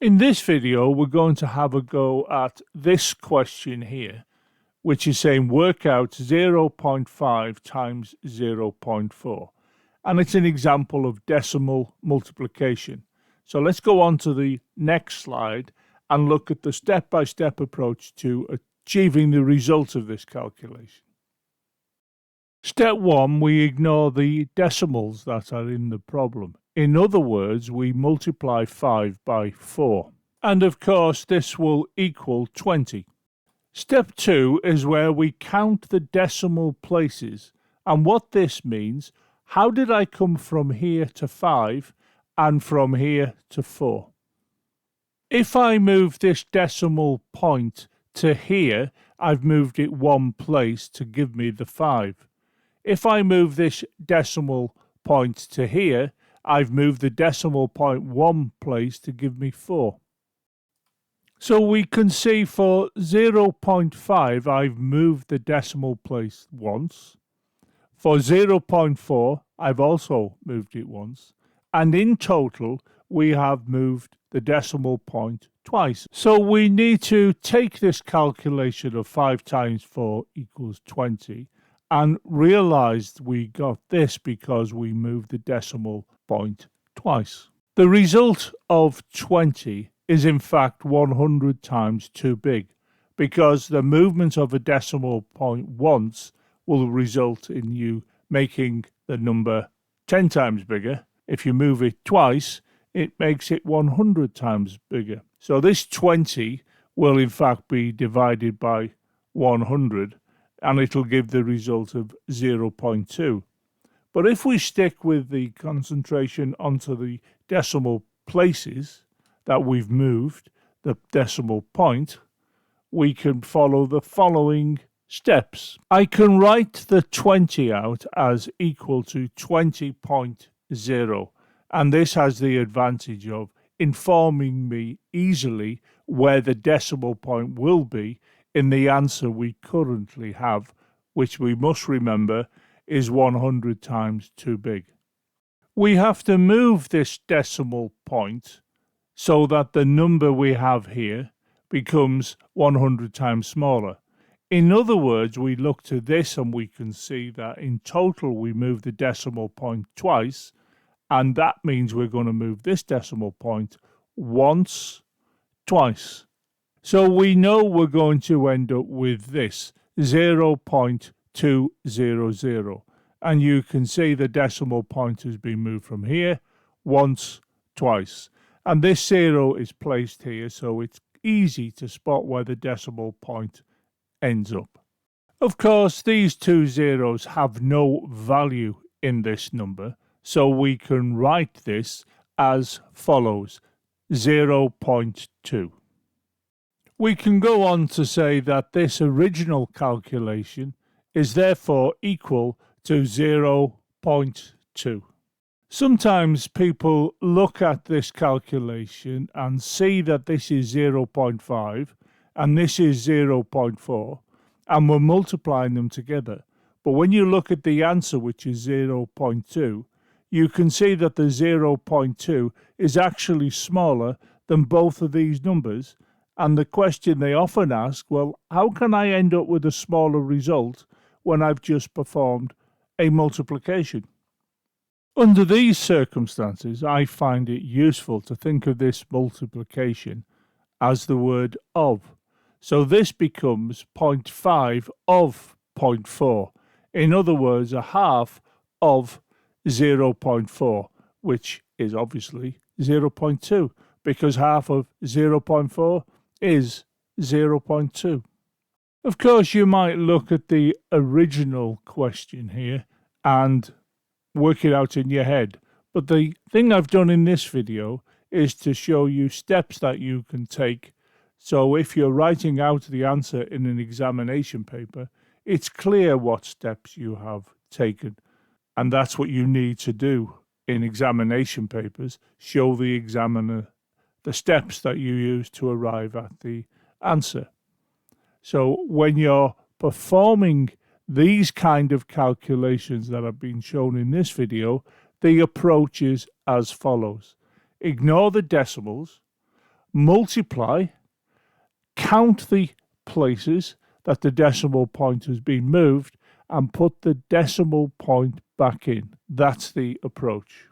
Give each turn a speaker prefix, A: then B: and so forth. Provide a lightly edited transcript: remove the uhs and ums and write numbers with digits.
A: In this video, we're going to have a go at this question here, which is saying work out 0.5 times 0.4. And it's an example of decimal multiplication. So let's go on to the next slide and look at the step-by-step approach to achieving the result of this calculation. Step 1, we ignore the decimals that are in the problem. In other words, we multiply 5 by 4. And of course, this will equal 20. Step 2 is where we count the decimal places. And what this means, how did I come from here to 5 and from here to 4? If I move this decimal point to here, I've moved it one place to give me the 5. If I move this decimal point to here, I've moved the decimal point one place to give me 4. So we can see for 0.5, I've moved the decimal place once. For 0.4, I've also moved it once. And in total, we have moved the decimal point twice. So we need to take this calculation of 5 times 4 equals 20 and realized we got this because we moved the decimal point twice. The result of 20 is in fact 100 times too big, because the movement of a decimal point once will result in you making the number 10 times bigger. If you move it twice, it makes it 100 times bigger. So this 20 will in fact be divided by 100, and it'll give the result of 0.2. But if we stick with the concentration onto the decimal places that we've moved, the decimal point, we can follow the following steps. I can write the 20 out as equal to 20.0, and this has the advantage of informing me easily where the decimal point will be in the answer we currently have, which we must remember is 100 times too big. We have to move this decimal point so that the number we have here becomes 100 times smaller. In other words, we look to this and we can see that in total we move the decimal point twice, and that means we're going to move this decimal point once, twice. So we know we're going to end up with this 0.200, and you can see the decimal point has been moved from here once, twice, and this 0 is placed here, so it's easy to spot where the decimal point ends up. Of course, these two zeros have no value in this number, so we can write this as follows: 0.2. We can go on to say that this original calculation is therefore equal to 0.2. Sometimes people look at this calculation and see that this is 0.5 and this is 0.4, and we're multiplying them together. But when you look at the answer, which is 0.2, you can see that the 0.2 is actually smaller than both of these numbers. And the question they often ask, well, how can I end up with a smaller result when I've just performed a multiplication? Under these circumstances, I find it useful to think of this multiplication as the word of. So this becomes 0.5 of 0.4. In other words, a half of 0.4, which is obviously 0.2, because half of 0.4 is 0.2. Of course, you might look at the original question here and work it out in your head. But the thing I've done in this video is to show you steps that you can take. So if you're writing out the answer in an examination paper, it's clear what steps you have taken. And that's what you need to do in examination papers. Show the examiner the steps that you use to arrive at the answer. So when you're performing these kind of calculations that have been shown in this video, the approach is as follows. Ignore the decimals, multiply, count the places that the decimal point has been moved, and put the decimal point back in. That's the approach.